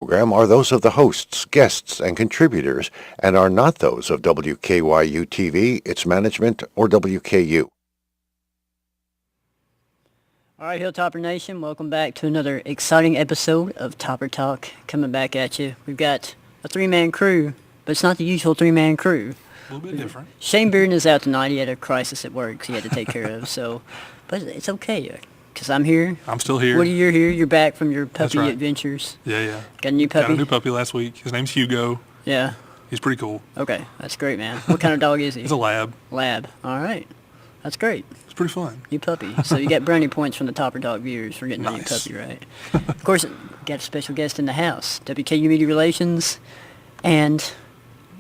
program are those of the hosts, guests, and contributors and are not those of WKYU-TV, its management, or WKU. All right, Hilltopper Nation, welcome back to another exciting episode of TopperTalk coming back at you. We've got a three-man crew, but it's not the usual three-man crew. A little bit different. Shane Bearden is out tonight. He had a crisis at work he had to take care of, but it's okay. Because I'm here. I'm still here. Woody, you're here. You're back from your That's puppy right. adventures. Yeah. Got a new puppy? Got a new puppy last week. His name's Hugo. Yeah. He's pretty cool. Okay, that's great, man. What kind of dog is he? He's a lab. Lab. All right. That's great. It's pretty fun. New puppy. So you got brownie points from the TopperTalk viewers for getting a new puppy, right? Of course, got a special guest in the house. WKU Media Relations and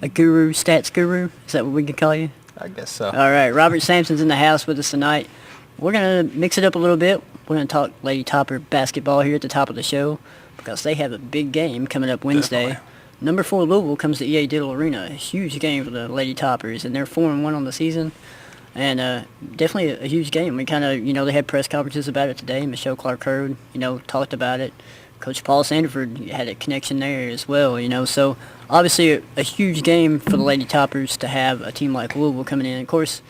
a guru, stats guru. Is that what we could call you? I guess so. All right. Robert Sampson's in the house with us tonight. We're going to mix it up a little bit. We're going to talk Lady Topper basketball here at the top of the show because they have a big game coming up Wednesday. Definitely. Number 4 Louisville comes to EA Diddle Arena. A huge game for the Lady Toppers, and they're 4-1 on the season. And definitely a huge game. We kind of, they had press conferences about it today. Michelle Clark-Hurd, talked about it. Coach Paul Sandiford had a connection there as well, So obviously a huge game for the Lady Toppers to have a team like Louisville coming in. Of course,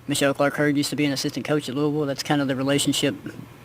Michelle Clark-Hurd used to be an assistant coach at Louisville. That's kind of the relationship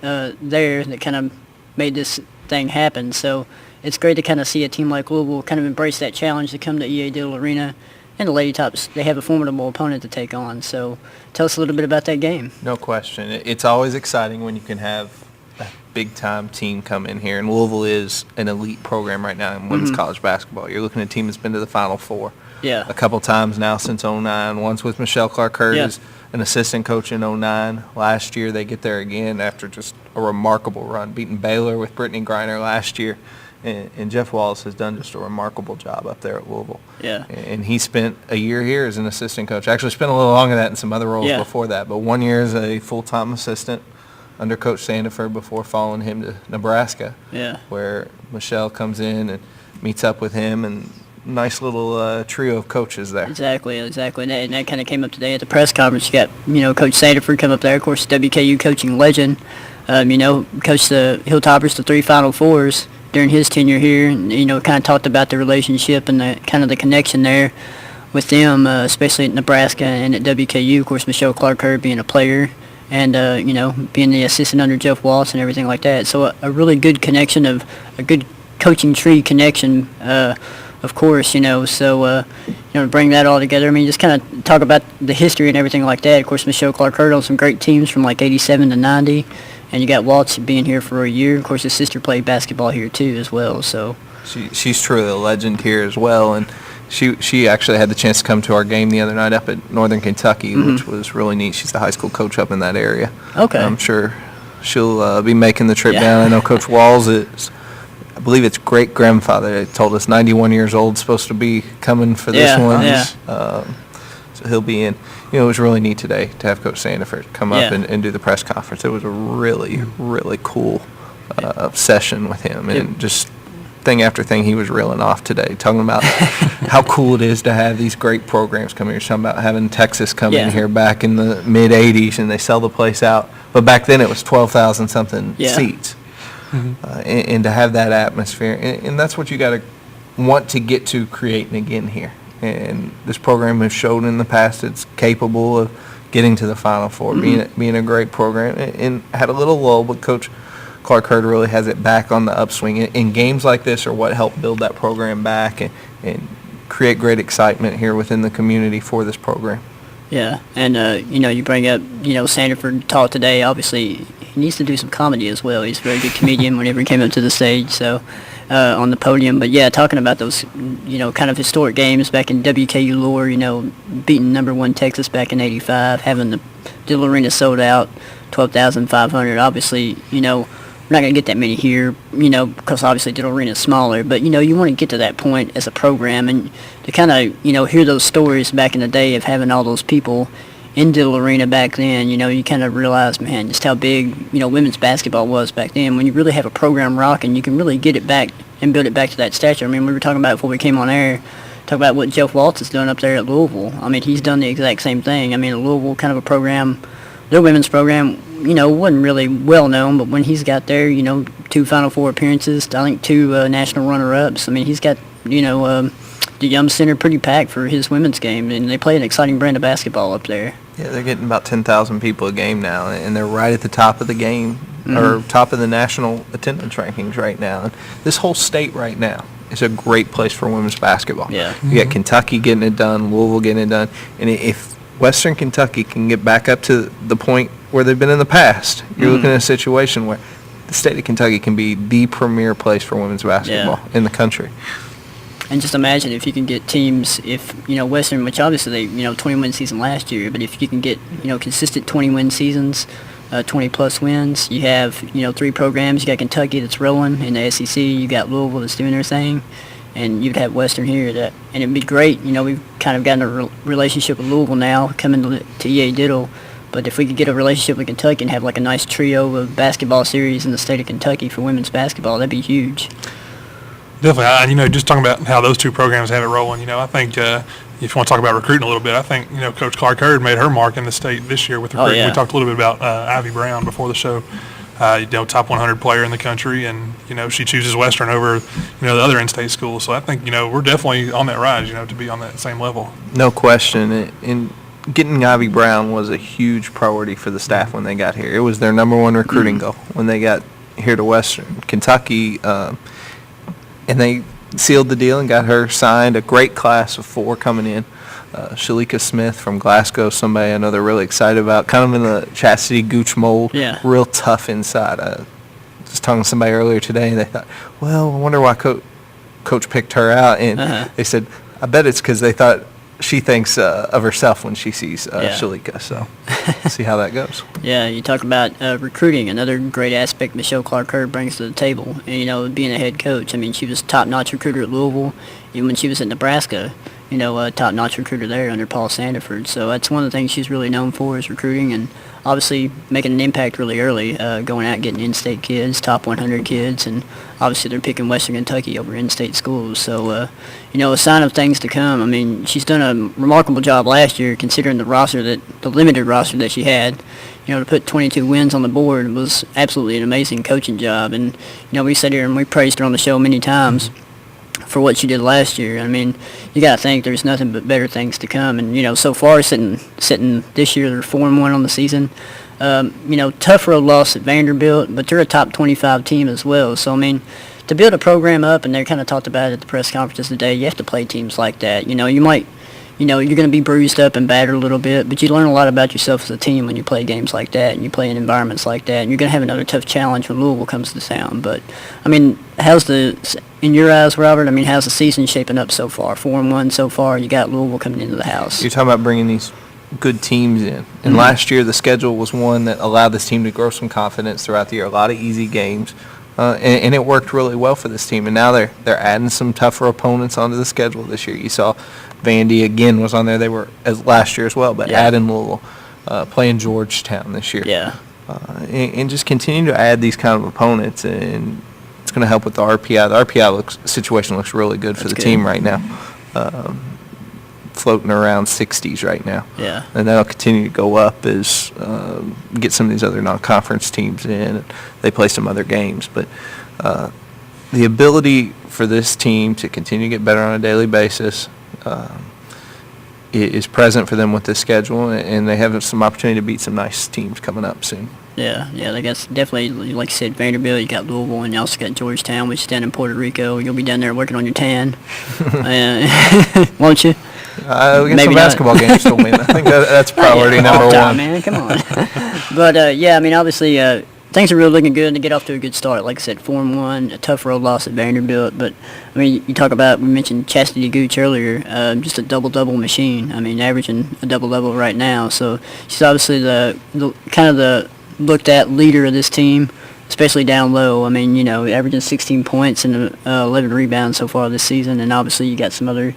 there that kind of made this thing happen. So it's great to kind of see a team like Louisville kind of embrace that challenge to come to EA Diddle Arena. And the Lady Tops, they have a formidable opponent to take on. So tell us a little bit about that game. No question. It's always exciting when you can have a big-time team come in here. And Louisville is an elite program right now in women's college basketball. You're looking at a team that's been to the Final Four a couple times now since 2009. Once with Michelle Clark-Hurd as an assistant coach in 2009. Last year they get there again after just a remarkable run, beating Baylor with Brittany Griner last year. And Jeff Wallace has done just a remarkable job up there at Louisville. Yeah. And he spent a year here as an assistant coach. Actually spent a little longer than that in some other roles before that. But 1 year as a full-time assistant under Coach Sandiford before following him to Nebraska. Yeah. Where Michelle comes in and meets up with him, and nice little trio of coaches there. Exactly. And that kind of came up today at the press conference. You got, Coach Sandiford come up there. Of course, WKU coaching legend. Coached the Hilltoppers to 3 Final Fours during his tenure here, and kind of talked about the relationship and the kind of the connection there with them, especially at Nebraska and at WKU. Of course, Michelle Clark-Hurd being a player, and being the assistant under Jeff Wallace and everything like that. So a really good connection of a good coaching tree connection, of course. So bring that all together. I mean, just kind of talk about the history and everything like that. Of course, Michelle Clark-Hurd on some great teams from like '87 to '90. And you got Waltz being here for a year. Of course, his sister played basketball here too as well. So she's truly a legend here as well. And she actually had the chance to come to our game the other night up at Northern Kentucky, which was really neat. She's the high school coach up in that area. Okay. I'm sure she'll be making the trip down. I know Coach Walls is, I believe it's great-grandfather, told us 91 years old, supposed to be coming for this one. Yeah. So he'll be in. It was really neat today to have Coach Sandiford come up and do the press conference. It was a really, really cool session with him. And just thing after thing he was reeling off today, talking about how cool it is to have these great programs come here. Talking about having Texas come in here back in the mid-'80s, and they sell the place out. But back then it was 12,000-something seats. And to have that atmosphere. And that's what you got to want to get to creating again here. And this program has shown in the past it's capable of getting to the Final Four, being a great program, and had a little lull, but Coach Clark-Hurd really has it back on the upswing. And games like this are what help build that program back and create great excitement here within the community for this program. Yeah, and you bring up Sandiford taught today. Obviously, he needs to do some comedy as well. He's a very good comedian whenever he came up to the stage. So. On the podium, but talking about those, kind of historic games back in WKU lore, beating number 1 Texas back in '85, having the Diddle Arena sold out, 12,500. Obviously, we're not going to get that many here, because obviously Diddle Arena is smaller, but, you want to get to that point as a program and to kind of, hear those stories back in the day of having all those people in Diddle Arena back then. You kind of realize, man, just how big, women's basketball was back then. When you really have a program rocking, you can really get it back and build it back to that stature. I mean, we were talking about before we came on air, talk about what Jeff Waltz has done up there at Louisville. I mean, he's done the exact same thing. I mean, Louisville, kind of a program their women's program, wasn't really well known, but when he's got there, 2 Final Four appearances, I think 2 national runner-ups. I mean, he's got, the Yum Center pretty packed for his women's game, and they play an exciting brand of basketball up there. Yeah, they're getting about 10,000 people a game now, and they're right at the top of the game, or top of the national attendance rankings right now. And this whole state right now is a great place for women's basketball. Yeah. You got Kentucky getting it done, Louisville getting it done, and if Western Kentucky can get back up to the point where they've been in the past, you're looking at a situation where the state of Kentucky can be the premier place for women's basketball in the country. And just imagine if you can get teams, if, Western, which obviously they, 20-win season last year, but if you can get, consistent 20-win seasons, 20-plus wins, you have, 3 programs. You got Kentucky that's rolling in the SEC. You got Louisville that's doing their thing. And you'd have Western here. And it'd be great. We've kind of gotten a relationship with Louisville now, coming to EA Diddle. But if we could get a relationship with Kentucky and have like a nice trio of basketball series in the state of Kentucky for women's basketball, that'd be huge. Definitely. Just talking about how those 2 programs have it rolling, I think if you want to talk about recruiting a little bit, I think, Coach Clark Hurd made her mark in the state this year with recruiting. Yeah. We talked a little bit about Ivy Brown before the show, top 100 player in the country, and, she chooses Western over, the other in-state schools. So I think, we're definitely on that rise, to be on that same level. No question. And getting Ivy Brown was a huge priority for the staff when they got here. It was their number 1 recruiting goal when they got here to Western Kentucky. And they sealed the deal and got her signed. A great class of 4 coming in. Shalika Smith from Glasgow, somebody I know they're really excited about. Kind of in the Chastity Gooch mold. Yeah. Real tough inside. Just talking to somebody earlier today, and they thought, well, I wonder why Coach picked her out. And they said, I bet it's because they thought she thinks of herself when she sees Shalika. So see how that goes. Yeah, you talk about recruiting, another great aspect Michelle Clark Hurd brings to the table. And, being a head coach, I mean, she was a top-notch recruiter at Louisville. Even when she was at Nebraska, a top-notch recruiter there under Paul Sandiford. So that's one of the things she's really known for is recruiting and obviously making an impact really early, going out getting in-state kids, top 100 kids, and obviously they're picking Western Kentucky over in-state schools. So, a sign of things to come. I mean, she's done a remarkable job last year considering the limited roster that she had. To put 22 wins on the board was absolutely an amazing coaching job. And, we sat here and we praised her on the show many times for what she did last year. I mean, you got to think there's nothing but better things to come. And, so far sitting this year, they're 4-1 on the season. Tough road loss at Vanderbilt, but they're a top 25 team as well. So, I mean, to build a program up, and they kind of talked about it at the press conferences today, you have to play teams like that. You might, you're going to be bruised up and battered a little bit, but you learn a lot about yourself as a team when you play games like that and you play in environments like that. And you're going to have another tough challenge when Louisville comes to town. But, I mean, in your eyes, Robert, how's the season shaping up so far? 4-1 so far. You got Louisville coming into the house. You're talking about bringing these good teams in. And last year the schedule was one that allowed this team to grow some confidence throughout the year. A lot of easy games. And it worked really well for this team. And now they're adding some tougher opponents onto the schedule this year. You saw Vandy again was on there. They were last year as well, but adding Louisville, playing Georgetown this year. Yeah. And just continue to add these kind of opponents, and it's going to help with the RPI. The RPI situation looks really good for the team right now. Floating around 60s right now. Yeah. And that'll continue to go up as get some of these other non-conference teams in. And they play some other games. But the ability for this team to continue to get better on a daily basis is present for them with this schedule, and they have some opportunity to beat some nice teams coming up soon. Yeah, they got definitely, like you said, Vanderbilt, you got Louisville, and you also got Georgetown, which is down in Puerto Rico. You'll be down there working on your tan, won't you? We got Maybe some not. basketball games to win. I think that's priority number one. Man, come on. But, obviously, things are really looking good to get off to a good start. Like I said, 4-1, a tough road loss at Vanderbilt. But, we mentioned Chastity Gooch earlier, just a double-double machine. Averaging a double-double right now. So she's obviously the looked at leader of this team, especially down low. Averaging 16 points and 11 rebounds so far this season. And obviously you got some other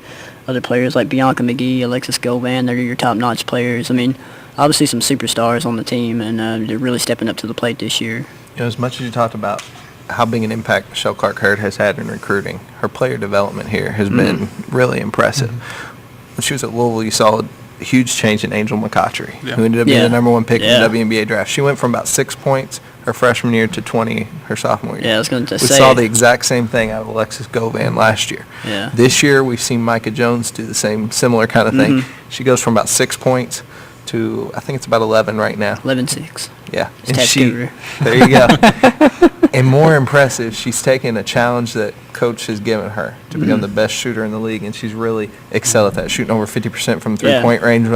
players like Bianca McGee, Alexis Govan. They're your top-notch players. Obviously some superstars on the team, and they're really stepping up to the plate this year. As much as you talked about how big an impact Michelle Clark Hurd has had in recruiting, her player development here has been really impressive. When she was at Louisville, you saw huge change in Angel McCaughtry, Yeah. who ended up being the number 1 pick Yeah. in the WNBA draft. She went from about 6 points her freshman year to 20 her sophomore year. Yeah, I was going to We say. saw the exact same thing out of Alexis Govan last year. Yeah. This year, we've seen Micah Jones do the similar kind of thing. She goes from about 6 points to, I think it's about 11 right now. 11-6. Yeah. It's task over. There you go. And more impressive, she's taken a challenge that coach has given her to become the best shooter in the league, and she's really excelled at that, shooting over 50% from three-point range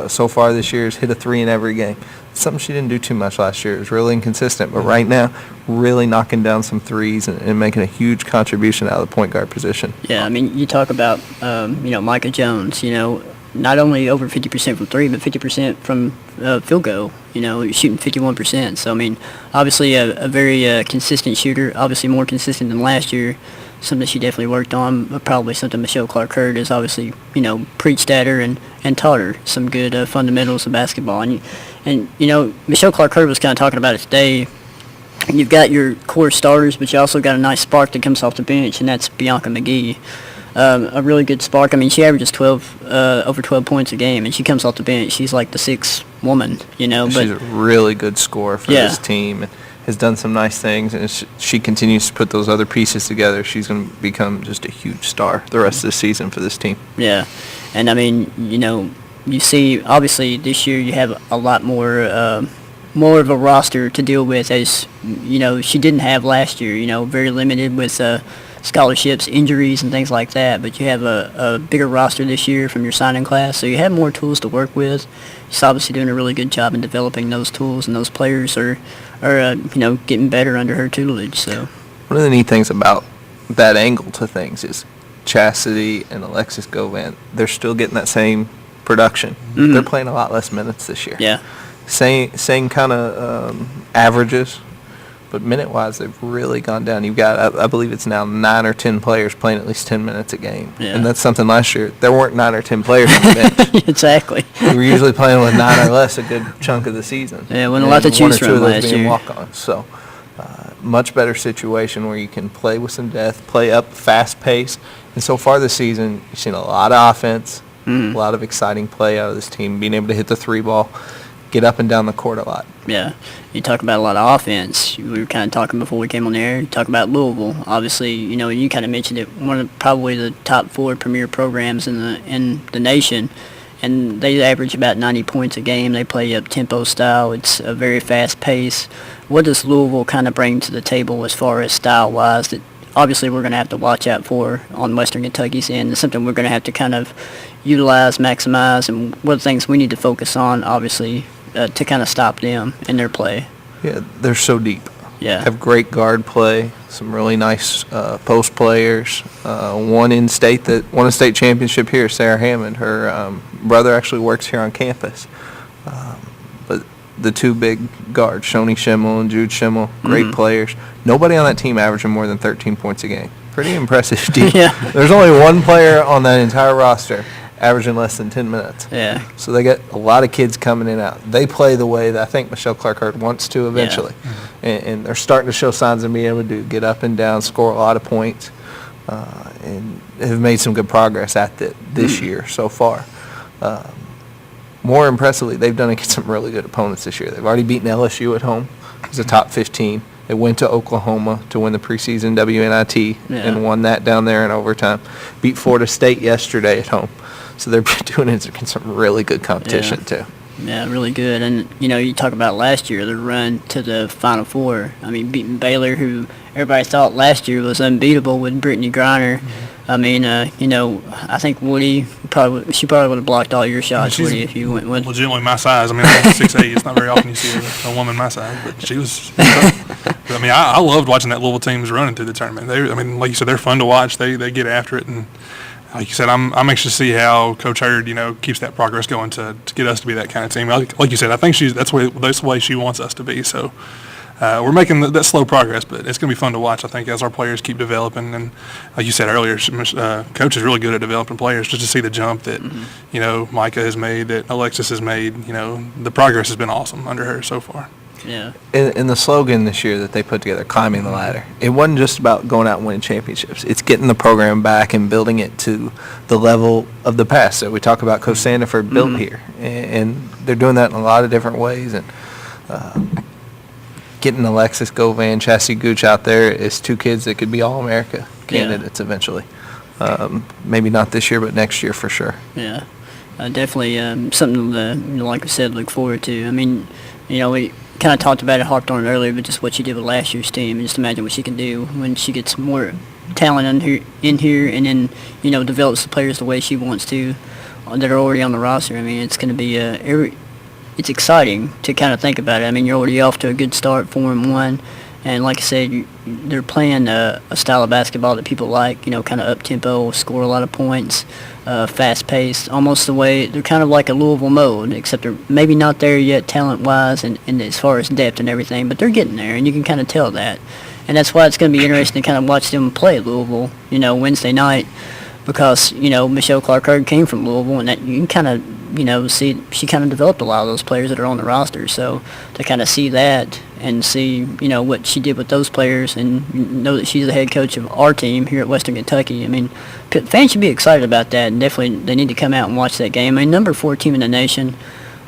so far this year. Has hit a 3 in every game. Something she didn't do too much last year. It was really inconsistent, but right now, really knocking down some threes and making a huge contribution out of the point guard position. Yeah, I mean, you talk about, Micah Jones, not only over 50% from 3, but 50% from field goal. You're shooting 51%. So, I mean, obviously a very consistent shooter, obviously more consistent than last year, something she definitely worked on, but probably something Michelle Clark-Hurd has obviously, preached at her and taught her some good fundamentals of basketball. And Michelle Clark-Hurd was kind of talking about it today. You've got your core starters, but you also got a nice spark that comes off the bench, and that's Bianca McGee. A really good spark. I mean, she averages over 12 points a game, and she comes off the bench. She's like the sixth woman, But she's a really good scorer for this team and has done some nice things. And she continues to put those other pieces together, she's going to become just a huge star the rest of the season for this team. Yeah, and I mean, you see, obviously this year you have a lot more of a roster to deal with, as she didn't have last year. Very limited with scholarships, injuries, and things like that. But you have a bigger roster this year from your signing class, so you have more tools to work with. She's obviously doing a really good job in developing those tools, and those players are getting better under her tutelage. So one of the neat things about that angle to things is Chastity and Alexis Govan, they're still getting that same production. They're playing a lot less minutes this year. Yeah. Same kind of averages, but minute-wise, they've really gone down. You've got, I believe it's now 9 or 10 players playing at least 10 minutes a game. Yeah. And that's something last year, there weren't 9 or 10 players on the bench. Exactly. We were usually playing with 9 or less a good chunk of the season. Yeah, wasn't a lot to choose from last year. Walk-ons. So, much better situation where you can play with some depth, play up fast pace. And so far this season, you've seen a lot of offense, a lot of exciting play out of this team, being able to hit the 3-ball, get up and down the court a lot. Yeah. You talk about a lot of offense. We were kind of talking before we came on the air. You talk about Louisville. Obviously, you kind of mentioned it, one of probably the top 4 premier programs in the nation. And they average about 90 points a game. They play up-tempo style. It's a very fast pace. What does Louisville kind of bring to the table as far as style-wise that obviously we're going to have to watch out for on Western Kentucky's end? It's something we're going to have to kind of utilize, maximize, and what are the things we need to focus on, obviously, to kind of stop them in their play. Yeah, they're so deep. Yeah. Have great guard play, some really nice post players. One in state that won a state championship here, Sarah Hammond. Her brother actually works here on campus. But the 2 big guards, Shoni Schimmel and Jude Schimmel, great players. Nobody on that team averaging more than 13 points a game. Pretty impressive team. Yeah. There's only one player on that entire roster averaging less than 10 minutes. Yeah. So they get a lot of kids coming in and out. They play the way that I think Michelle Clark-Hurd wants to eventually. Yeah. And they're starting to show signs of being able to get up and down, score a lot of points, and have made some good progress at this year so far. More impressively, they've done against some really good opponents this year. They've already beaten LSU at home. It's a top 15. They went to Oklahoma to win the preseason WNIT and won that down there in overtime. Beat Florida State yesterday at home. So they're doing it against some really good competition, too. Yeah, really good. And, you talk about last year, the run to the Final Four. I mean, beating Baylor, who everybody thought last year was unbeatable with Brittany Griner. I mean, I think Woody, she probably would have blocked all your shots, Woody, if you went with. Legitimately my size. I mean, I'm 6'8". It's not very often you see a woman my size, but she was. I mean, I loved watching that Louisville teams running through the tournament. Like you said, they're fun to watch. They get after it, and like you said, I'm anxious to see how Coach Hurd, keeps that progress going to get us to be that kind of team. Like you said, I think that's the way she wants us to be. So we're making that slow progress, but it's going to be fun to watch, I think, as our players keep developing. And like you said earlier, Coach is really good at developing players. Just to see the jump that, Micah has made, that Alexis has made, the progress has been awesome under her so far. Yeah. And the slogan this year that they put together, climbing the ladder, it wasn't just about going out and winning championships. It's getting the program back and building it to the level of the past. So we talk about Coach Sandiford built here, and they're doing that in a lot of different ways. And getting Alexis Govan, Chassie Gooch out there is two kids that could be All-America candidates eventually. Maybe not this year, but next year for sure. Yeah. Definitely something to, like I said, look forward to. I mean, we kind of talked about it, harped on it earlier, but just what she did with last year's team, and just imagine what she can do when she gets more talent in here and then, develops the players the way she wants to that are already on the roster. I mean, it's going to be it's exciting to kind of think about it. I mean, you're already off to a good start, 4-1, and like I said, they're playing a style of basketball that people like, kind of up-tempo, score a lot of points, fast-paced, almost the way they're kind of like a Louisville mode, except they're maybe not there yet talent-wise and as far as depth and everything, but they're getting there, and you can kind of tell that. And that's why it's going to be interesting to kind of watch them play Louisville, Wednesday night, because, Michelle Clark-Hurd came from Louisville, and that you can kind of, see she kind of developed a lot of those players that are on the roster. So to kind of see that and see, what she did with those players and know that she's the head coach of our team here at Western Kentucky, I mean, fans should be excited about that, and definitely they need to come out and watch that game. I mean, number 4 team in the nation,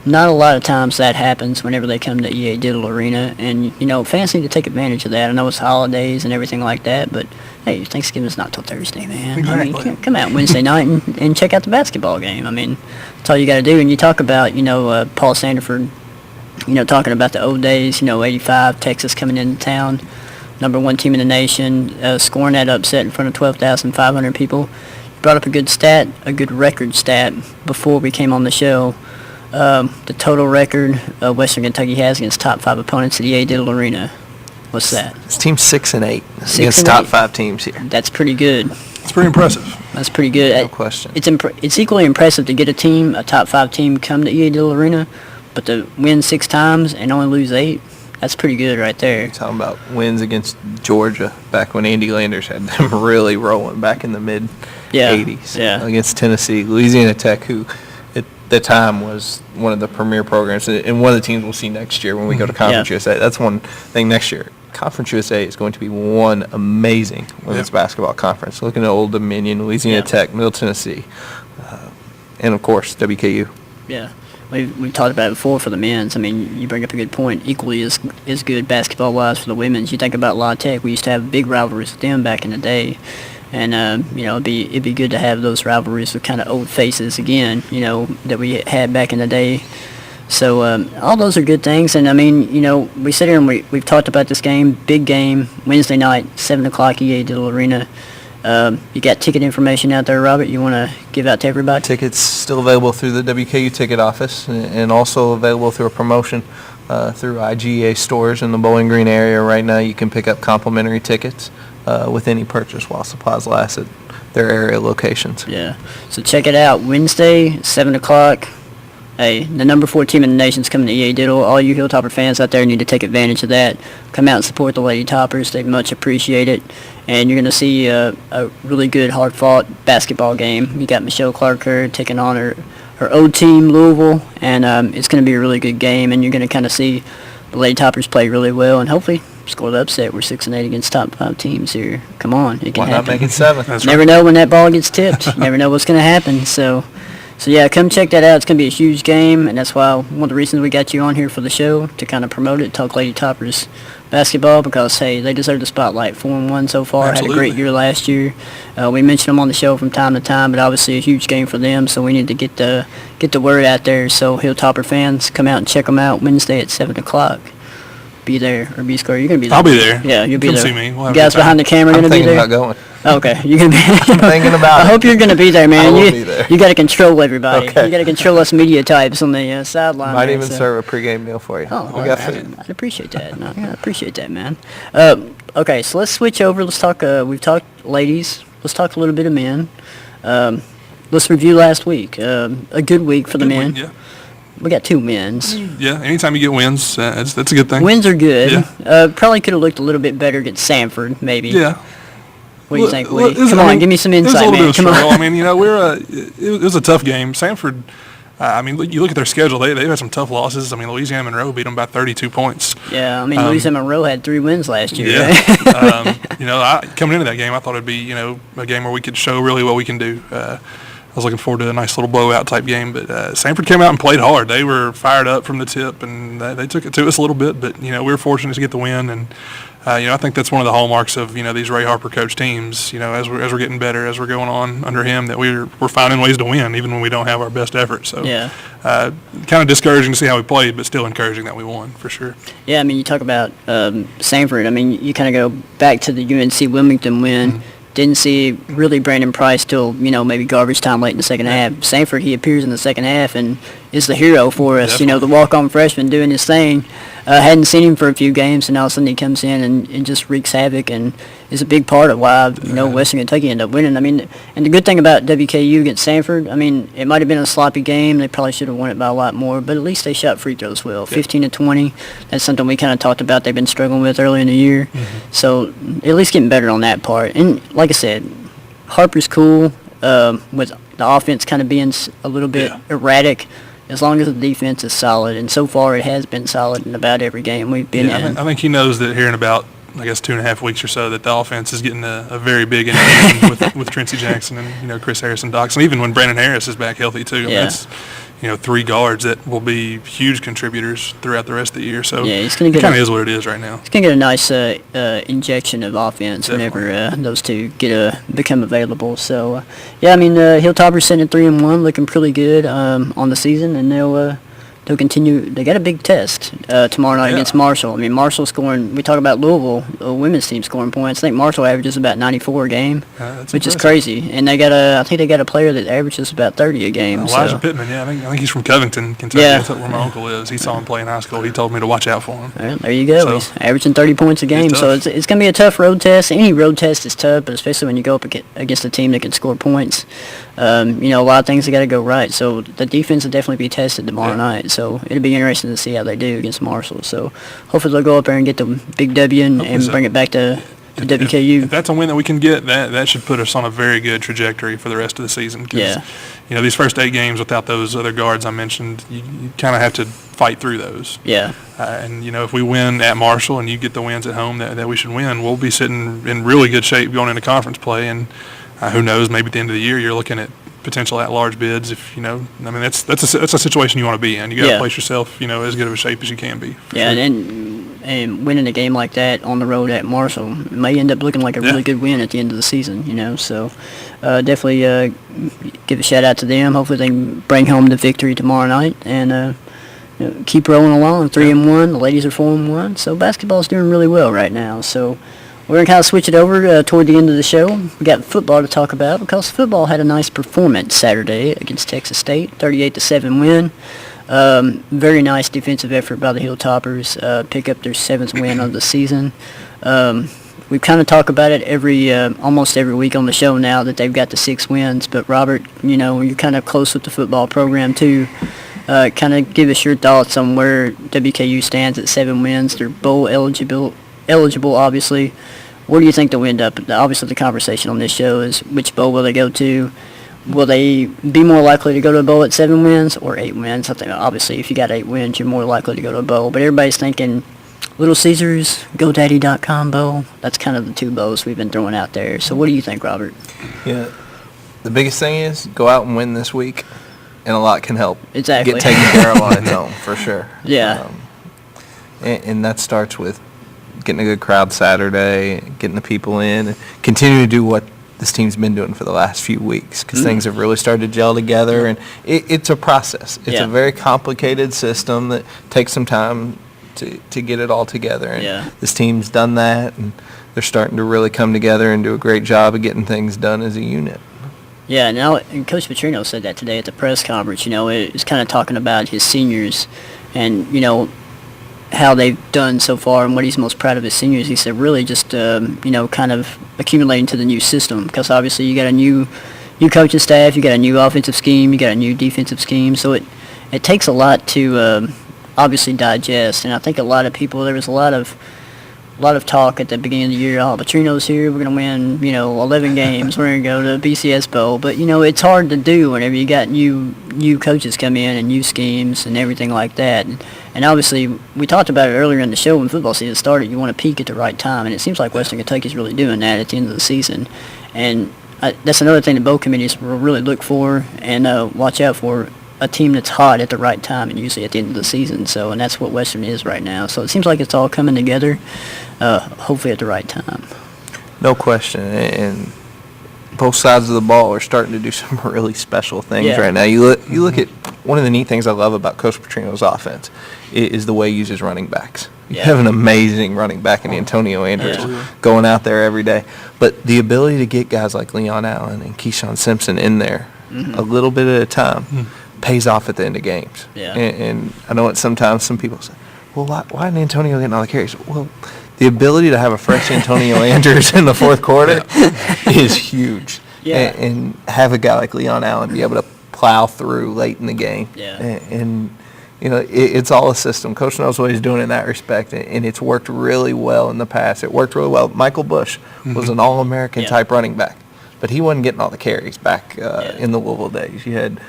not a lot of times that happens whenever they come to EA Diddle Arena, and, fans need to take advantage of that. I know it's holidays and everything like that, but hey, Thanksgiving's not till Thursday, man. Exactly. I mean, come out Wednesday night and check out the basketball game. I mean, that's all you got to do. And you talk about, Paul Sandiford, talking about the old days, 85, Texas coming into town, number 1 team in the nation, scoring that upset in front of 12,500 people. You brought up a good stat, a good record stat before we came on the show. The total record Western Kentucky has against top 5 opponents at EA Diddle Arena. What's that? It's team 6 and 8 against top 5 teams here. That's pretty good. It's pretty impressive. That's pretty good. No question. It's equally impressive to get a top 5 team, come to EA Diddle Arena, but to win 6 times and only lose 8, that's pretty good right there. You're talking about wins against Georgia back when Andy Landers had them really rolling back in the mid-'80s. Yeah. Against Tennessee, Louisiana Tech, who at the time was one of the premier programs, and one of the teams we'll see next year when we go to Conference USA. That's one thing next year. Conference USA is going to be one amazing women's basketball conference. Looking at Old Dominion, Louisiana Tech, Middle Tennessee, and, of course, WKU. Yeah. We've talked about it before for the men's. I mean, you bring up a good point. Equally as good basketball-wise for the women's. You think about La Tech. We used to have big rivalries with them back in the day. And, it'd be good to have those rivalries with kind of old faces again, that we had back in the day. So all those are good things. And, I mean, we sit here and we've talked about this game, big game, Wednesday night, 7 o'clock, EA Diddle Arena. You got ticket information out there, Robert, you want to give out to everybody? Tickets still available through the WKU ticket office and also available through a promotion through IGA stores in the Bowling Green area. Right now you can pick up complimentary tickets with any purchase while supplies last at their area locations. Yeah. So check it out. Wednesday, 7 o'clock. Hey, the number 4 team in the nation's coming to EA Diddle. All you Hilltopper fans out there need to take advantage of that. Come out and support the Lady Toppers. They much appreciate it. And you're going to see a really good, hard-fought basketball game. You got Michelle Clark-Hurd taking on her old team, Louisville. And it's going to be a really good game. And you're going to kind of see the Lady Toppers play really well. And hopefully score the upset. We're 6 and 8 against top 5 teams here. Come on. It can Why happen. not make it 7? That's Never right. know when that ball gets tipped. You never know what's going to happen. So yeah, come check that out. It's going to be a huge game, and that's why one of the reasons we got you on here for the show, to kind of promote it, talk Lady Toppers basketball, because, hey, they deserve the spotlight. 4-1 so far. Absolutely. Had a great year last year. We mention them on the show from time to time, but obviously a huge game for them, so we need to get the word out there. So Hilltopper fans, come out and check them out Wednesday at 7 o'clock. Be there, or be square. You're going to be there. I'll be there. Yeah, you'll be Come there. see me. We'll have You a guys good time. behind the camera I'm going to be thinking there? about going. Okay, you're gonna be. I'm thinking about I it. hope you're gonna be there, man. I will you, be there. You got to control everybody. Okay. You got to control us media types on the sideline. Might there, even so. serve a pregame meal for you. Oh, we got food. I'd appreciate that. No, I appreciate that, man. Okay, so let's switch over. Let's talk. We've talked ladies. Let's talk a little bit of men. Let's review last week. A good week for the Good men. win, yeah. We got 2 wins. Yeah, anytime you get wins, that's a good thing. Wins are good. Yeah. Probably could have looked a little bit better against Sanford, maybe. Yeah. What do you think, Well, Woody? Come on, give me some It was insight, a little man. bit of Come struggle. on. I mean, it was a tough game. Sanford, I mean, you look at their schedule; they've had some tough losses. I mean, Louisiana Monroe beat them by 32 points. Yeah, I mean, Louisiana Monroe had 3 wins last year. Yeah. Right? Coming into that game, I thought it'd be a game where we could show really what we can do. I was looking forward to a nice little blowout type game, but Sanford came out and played hard. They were fired up from the tip, and they took it to us a little bit. But we were fortunate to get the win, and I think that's one of the hallmarks of these Ray Harper coach teams. As we're getting better, as we're going on under him, that we're finding ways to win, even when we don't have our best effort. So Yeah. kind of discouraging to see how we played, but still encouraging that we won for sure. Yeah, I mean, you talk about Sanford. I mean, you kind of go back to the UNC Wilmington win. Mm-hmm. Didn't see really Brandon Price till, maybe garbage time late in the second half. Sanford, he appears in the second half and is the hero for us. Definitely. The walk-on freshman doing his thing. Hadn't seen him for a few games, and all of a sudden he comes in and just wreaks havoc and is a big part of why, Western Kentucky ended up winning. I mean, and the good thing about WKU against Sanford, I mean, it might have been a sloppy game. They probably should have won it by a lot more, but at least they shot free throws well. 15 to 20. That's something we kind of talked about they've been struggling with early in the year. Mm-hmm. So at least getting better on that part. And like I said, Harper's cool with the offense kind of being a little bit erratic, as long as the defense is solid. And so far it has been solid in about every game we've been in. I think he knows that here in about, 2.5 weeks or so, that the offense is getting a very big indication with Tracy Jackson and, Chris Harris and Dox. And even when Brandon Harris is back healthy, too. I mean, that's, 3 guards that will be huge contributors throughout the rest of the year. So yeah, he's gonna get it kind of is what it is right now. He's going to get a nice injection of offense Definitely. whenever those two become available. So, I mean, Hilltopper's sitting at 3-1, looking pretty good on the season, and they'll continue. They got a big test tomorrow night against Marshall. I mean, Marshall scoring. We talk about Louisville, the women's team scoring points. I think Marshall averages about 94 a game, which is crazy. And I think they got a player that averages about 30 a game. Elijah Pittman, I think he's from Covington, Kentucky. Yeah. That's where my uncle lives. He saw him play in high school. He told me to watch out for him. Well, there you go. So, he's averaging 30 points a game. tough. So it's going to be a tough road test. Any road test is tough, but especially when you go up against a team that can score points. A lot of things have got to go right. So the defense will definitely be tested tomorrow night. So it'll be interesting to see how they do against Marshall. So hopefully they'll go up there and get the big W and bring it back to WKU. If that's a win that we can get, that should put us on a very good trajectory for the rest of the season. 'Cause, these first 8 games without those other guards I mentioned, you kind of have to fight through those. Yeah. And if we win at Marshall and you get the wins at home that we should win, we'll be sitting in really good shape going into conference play. And who knows, maybe at the end of the year you're looking at potential at-large bids. If that's a situation you want to be in. You got to place yourself, as good of a shape as you can be. Yeah, and winning a game like that on the road at Marshall may end up looking like a really good win at the end of the season. So definitely give a shout out to them. Hopefully they can bring home the victory tomorrow night and keep rolling along. 3-1. The ladies are 4-1. So basketball's doing really well right now. So we're going to kind of switch it over toward the end of the show. We got football to talk about because football had a nice performance Saturday against Texas State, 38-7 win. Very nice defensive effort by the Hilltoppers. Pick up their 7th win of the season. We kind of talk about it almost every week on the show now that they've got the 6 wins. But Robert, you're kind of close with the football program too. Kind of give us your thoughts on where WKU stands at 7 wins. They're bowl eligible, obviously. Where do you think they'll end up? Obviously, the conversation on this show is which bowl will they go to? Will they be more likely to go to a bowl at 7 wins or 8 wins? Obviously, if you got 8 wins, you're more likely to go to a bowl. But everybody's thinking Little Caesars, GoDaddy.com bowl. That's kind of the 2 bowls we've been throwing out there. So what do you think, Robert? Yeah, the biggest thing is go out and win this week, and a lot can help. Exactly. Get taken care of on its own, for sure. Yeah. And that starts with getting a good crowd Saturday, getting the people in, and continue to do what this team's been doing for the last few weeks because things have really started to gel together, and it's a process. It's a very complicated system that takes some time to get it all together, and this team's done that, and they're starting to really come together and do a great job of getting things done as a unit. Yeah, and Coach Petrino said that today at the press conference. It was kind of talking about his seniors and, how they've done so far and what he's most proud of his seniors. He said really just, kind of accumulating to the new system because obviously you got a new coaching staff, you got a new offensive scheme, you got a new defensive scheme. So it takes a lot to obviously digest. And I think a lot of people, there was a lot of a lot of talk at the beginning of the year. Oh, Petrino's here. We're gonna win, 11 games. We're gonna go to the BCS Bowl. But it's hard to do whenever you got new coaches come in and new schemes and everything like that. And obviously, we talked about it earlier in the show when football season started. You want to peak at the right time, and it seems like Western Kentucky's really doing that at the end of the season. And that's another thing the bowl committees will really look for and watch out for. A team that's hot at the right time and usually at the end of the season. So, and that's what Western is right now. So it seems like it's all coming together, hopefully at the right time. No question. And both sides of the ball are starting to do some really special things right now. You look at one of the neat things I love about Coach Petrino's offense is the way he uses running backs. You have an amazing running back in Antonio Andrews going out there every day. But the ability to get guys like Leon Allen and Keyshawn Simpson in there a little bit at a time pays off at the end of games. Yeah. And I know sometimes some people say, well, why isn't Antonio getting all the carries? Well, the ability to have a fresh Antonio Andrews in the fourth quarter is huge. Yeah. And have a guy like Leon Allen be able to plow through late in the game. Yeah. And it's all a system. Coach knows what he's doing in that respect, and it's worked really well in the past. It worked really well. Michael Bush was an All-American type running back, but he wasn't getting all the carries back in the Louisville days. You had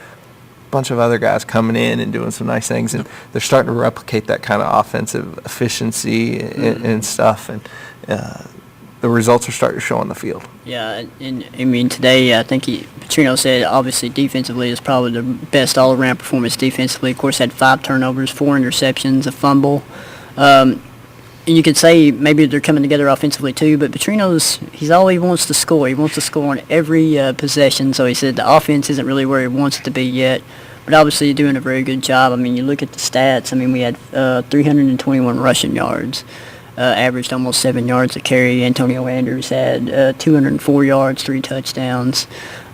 bunch of other guys coming in and doing some nice things, and they're starting to replicate that kind of offensive efficiency and stuff, and the results are starting to show on the field. Yeah, and I mean today I think Petrino said obviously defensively is probably the best all-around performance defensively. Of course, had 5 turnovers, 4 interceptions, a fumble. And you could say maybe they're coming together offensively too, but Petrino's, he always wants to score. He wants to score on every possession, so he said the offense isn't really where he wants it to be yet, but obviously you're doing a very good job. I mean, you look at the stats. I mean, we had 321 rushing yards, averaged almost 7 yards a carry. Antonio Andrews had 204 yards, 3 touchdowns.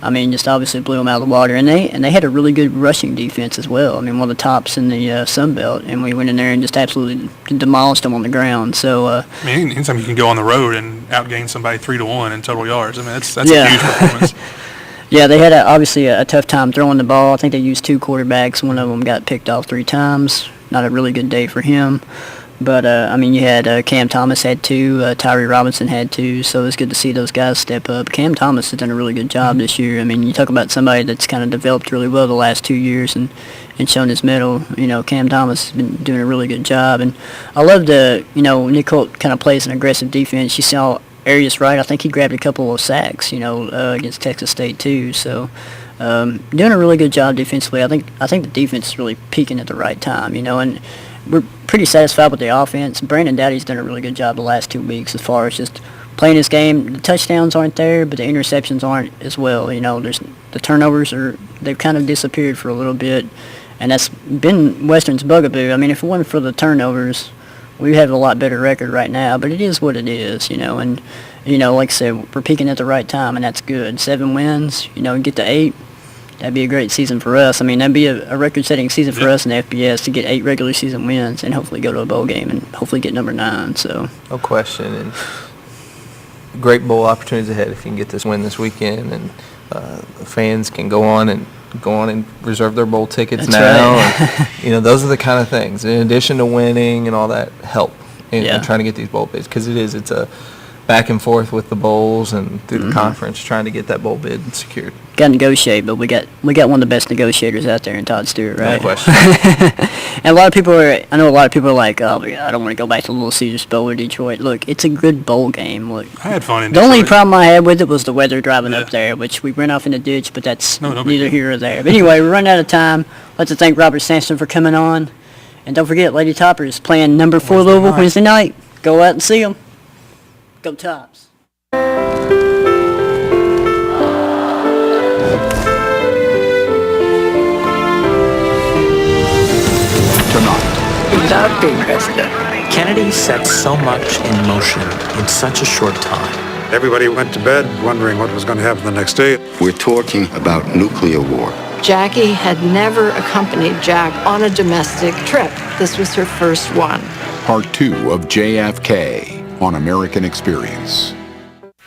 I mean, just obviously blew them out of the water. And they had a really good rushing defense as well. I mean, one of the tops in the Sun Belt. And we went in there and just absolutely demolished them on the ground. So, I mean, anytime you can go on the road and outgain somebody 3-1 in total yards, I mean, that's a huge performance. Yeah, they had obviously a tough time throwing the ball. I think they used 2 quarterbacks. One of them got picked off 3 times. Not a really good day for him. But, I mean, you had Cam Thomas had 2, Tyree Robinson had 2, so it's good to see those guys step up. Cam Thomas has done a really good job this year. I mean, you talk about somebody that's kind of developed really well the last 2 years and shown his mettle. Cam Thomas has been doing a really good job. And I love Nick Holt kind of plays an aggressive defense. You saw Arias Wright, I think he grabbed a couple of sacks, against Texas State too. So doing a really good job defensively. I think the defense is really peaking at the right time, and we're pretty satisfied with the offense. Brandon Dowdy's done a really good job the last 2 weeks as far as just playing his game. The touchdowns aren't there, but the interceptions aren't as well. There's the turnovers they've kind of disappeared for a little bit, and that's been Western's bugaboo. I mean, if it wasn't for the turnovers, we have a lot better record right now, but it is what it is, and like I said, we're peaking at the right time, and that's good. 7 wins, get to 8. That'd be a great season for us. I mean, that'd be a record-setting season for us in the FBS to get 8 regular season wins and hopefully go to a bowl game and hopefully get number 9. So no question, and great bowl opportunities ahead if you can get this win this weekend, and fans can go on and reserve their bowl tickets now. Right. And, those are the kind of things, in addition to winning and all that, help in trying to get these bowl bids, because it's a back and forth with the bowls and through the conference trying to get that bowl bid secured. Got to negotiate, but we got one of the best negotiators out there in Todd Stewart, right? No question. And I know a lot of people are like, oh, I don't want to go back to Little Caesars Bowl or Detroit. Look, it's a good bowl game. Look, I had fun in The Detroit. only problem I had with it was the weather driving up there, which we ran off in the ditch, but that's neither here or there. But anyway, we're running out of time. I'd like to thank Robert Sampson for coming on. And don't forget, Lady Topper is playing number 4 Louisville Wednesday night. Go out and see them. Go Tops. Without being president, Kennedy set so much in motion in such a short time. Everybody went to bed wondering what was going to happen the next day. We're talking about nuclear war. Jackie had never accompanied Jack on a domestic trip. This was her first one. Part 2 of JFK on American Experience.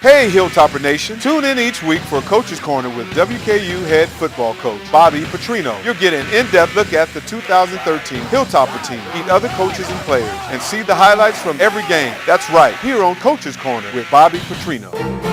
Hey Hilltopper Nation, tune in each week for Coach's Corner with WKU head football coach Bobby Petrino. You'll get an in-depth look at the 2013 Hilltopper team, meet other coaches and players, and see the highlights from every game. That's right, here on Coach's Corner with Bobby Petrino.